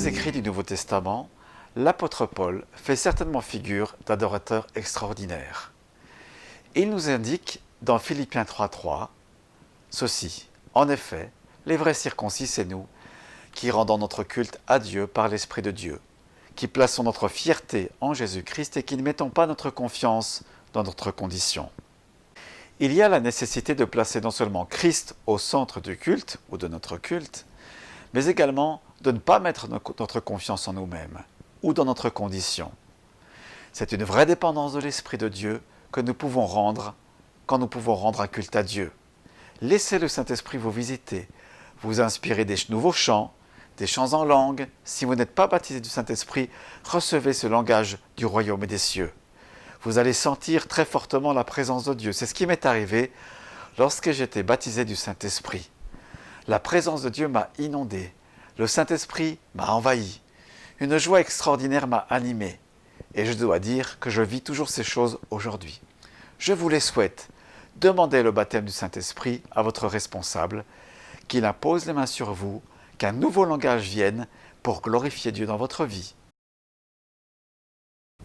les écrits du Nouveau Testament, l'apôtre Paul fait certainement figure d'adorateur extraordinaire. Il nous indique dans Philippiens 3.3 ceci: en effet, les vrais circoncis, c'est nous, qui rendons notre culte à Dieu par l'Esprit de Dieu, qui plaçons notre fierté en Jésus-Christ et qui ne mettons pas notre confiance dans notre condition. Il y a la nécessité de placer non seulement Christ au centre du culte ou de notre culte, mais également de ne pas mettre notre confiance en nous-mêmes ou dans notre condition. C'est une vraie dépendance de l'Esprit de Dieu que nous pouvons rendre quand nous pouvons rendre un culte à Dieu. Laissez le Saint-Esprit vous visiter, vous inspirer des nouveaux chants, des chants en langue. Si vous n'êtes pas baptisé du Saint-Esprit, recevez ce langage du royaume et des cieux. Vous allez sentir très fortement la présence de Dieu. C'est ce qui m'est arrivé lorsque j'étais baptisé du Saint-Esprit. La présence de Dieu m'a inondé. Le Saint-Esprit m'a envahi. Une joie extraordinaire m'a animé. Et je dois dire que je vis toujours ces choses aujourd'hui. Je vous les souhaite. Demandez le baptême du Saint-Esprit à votre responsable, qu'il impose les mains sur vous, qu'un nouveau langage vienne pour glorifier Dieu dans votre vie.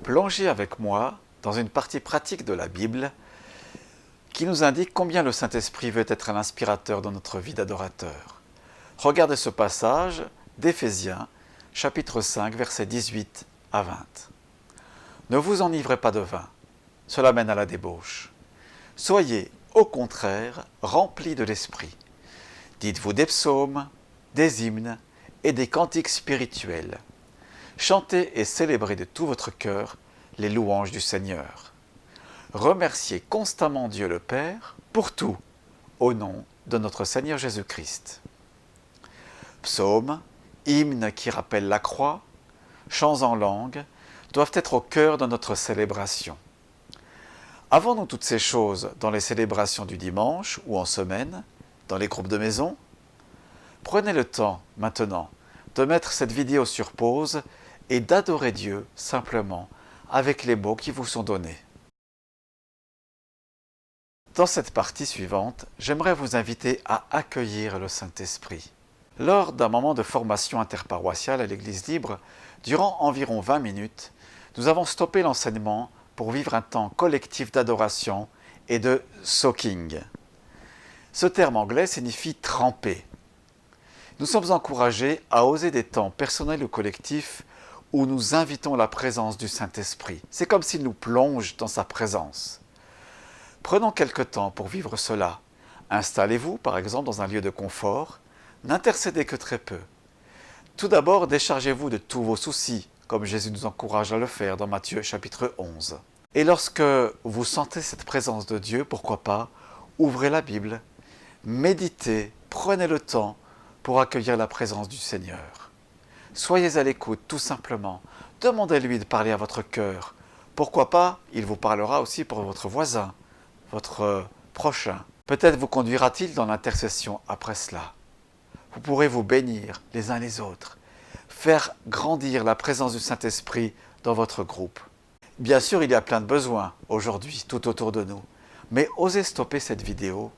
Plongez avec moi dans une partie pratique de la Bible qui nous indique combien le Saint-Esprit veut être l'inspirateur de notre vie d'adorateur. Regardez ce passage d'Éphésiens, chapitre 5, versets 18 à 20. Ne vous enivrez pas de vin, cela mène à la débauche. Soyez, au contraire, remplis de l'Esprit. Dites-vous des psaumes, des hymnes et des cantiques spirituels. Chantez et célébrez de tout votre cœur les louanges du Seigneur. Remerciez constamment Dieu le Père pour tout, au nom de notre Seigneur Jésus-Christ. Psaumes, hymnes qui rappellent la croix, chants en langue, doivent être au cœur de notre célébration. Avons-nous toutes ces choses dans les célébrations du dimanche ou en semaine, dans les groupes de maison? Prenez le temps, maintenant, de mettre cette vidéo sur pause et d'adorer Dieu simplement avec les mots qui vous sont donnés. Dans cette partie suivante, j'aimerais vous inviter à accueillir le Saint-Esprit. Lors d'un moment de formation interparoissiale à l'Église libre, durant environ 20 minutes, nous avons stoppé l'enseignement pour vivre un temps collectif d'adoration et de soaking. Ce terme anglais signifie tremper. Nous sommes encouragés à oser des temps personnels ou collectifs où nous invitons la présence du Saint-Esprit. C'est comme s'il nous plonge dans sa présence. Prenons quelque temps pour vivre cela. Installez-vous, par exemple, dans un lieu de confort. N'intercédez que très peu. Tout d'abord, déchargez-vous de tous vos soucis, comme Jésus nous encourage à le faire dans Matthieu chapitre 11. Et lorsque vous sentez cette présence de Dieu, pourquoi pas, ouvrez la Bible, méditez, prenez le temps pour accueillir la présence du Seigneur. Soyez à l'écoute, tout simplement. Demandez-lui de parler à votre cœur. Pourquoi pas, il vous parlera aussi pour votre voisin, votre prochain. Peut-être vous conduira-t-il dans l'intercession après cela. Vous pourrez vous bénir les uns les autres, faire grandir la présence du Saint-Esprit dans votre groupe. Bien sûr, il y a plein de besoins aujourd'hui, tout autour de nous. Mais osez stopper cette vidéo,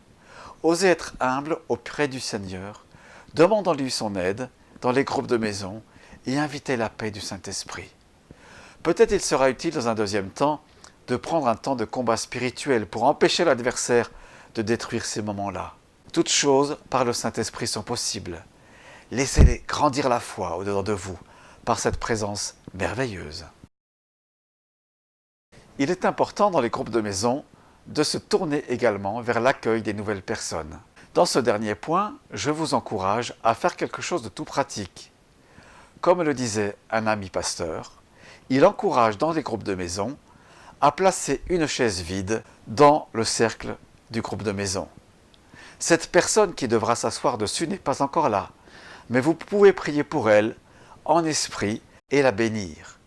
osez être humble auprès du Seigneur, demandons-lui son aide dans les groupes de maison et invitez la paix du Saint-Esprit. Peut-être il sera utile dans un deuxième temps de prendre un temps de combat spirituel pour empêcher l'adversaire de détruire ces moments-là. Toutes choses par le Saint-Esprit sont possibles. Laissez-les grandir la foi au-dedans de vous par cette présence merveilleuse. Il est important dans les groupes de maison de se tourner également vers l'accueil des nouvelles personnes. Dans ce dernier point, je vous encourage à faire quelque chose de tout pratique. Comme le disait un ami pasteur, il encourage dans les groupes de maison à placer une chaise vide dans le cercle du groupe de maison. Cette personne qui devra s'asseoir dessus n'est pas encore là, mais vous pouvez prier pour elle en esprit et la bénir.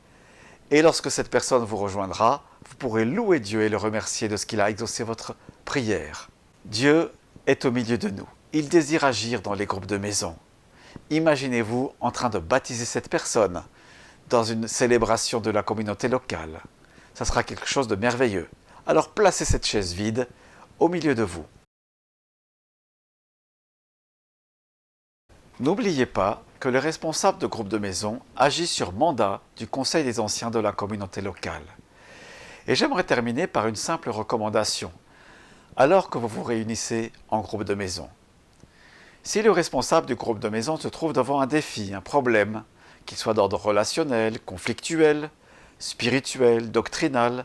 Et lorsque cette personne vous rejoindra, vous pourrez louer Dieu et le remercier de ce qu'il a exaucé votre prière. Dieu est au milieu de nous. Il désire agir dans les groupes de maison. Imaginez-vous en train de baptiser cette personne dans une célébration de la communauté locale. Ça sera quelque chose de merveilleux. Alors placez cette chaise vide au milieu de vous. N'oubliez pas que le responsable de groupe de maison agit sur mandat du Conseil des anciens de la communauté locale. Et j'aimerais terminer par une simple recommandation, alors que vous vous réunissez en groupe de maison. Si le responsable du groupe de maison se trouve devant un défi, un problème, qu'il soit d'ordre relationnel, conflictuel, spirituel, doctrinal,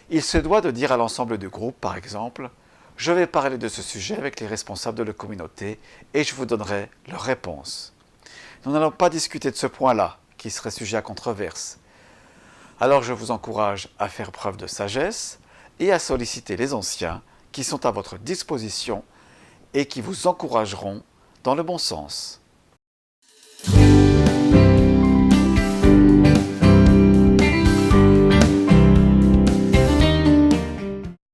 il se doit de dire à l'ensemble du groupe, par exemple, « Je vais parler de ce sujet avec les responsables de la communauté et je vous donnerai leur réponse. » Nous n'allons pas discuter de ce point-là, qui serait sujet à controverse. Alors je vous encourage à faire preuve de sagesse et à solliciter les anciens qui sont à votre disposition et qui vous encourageront dans le bon sens.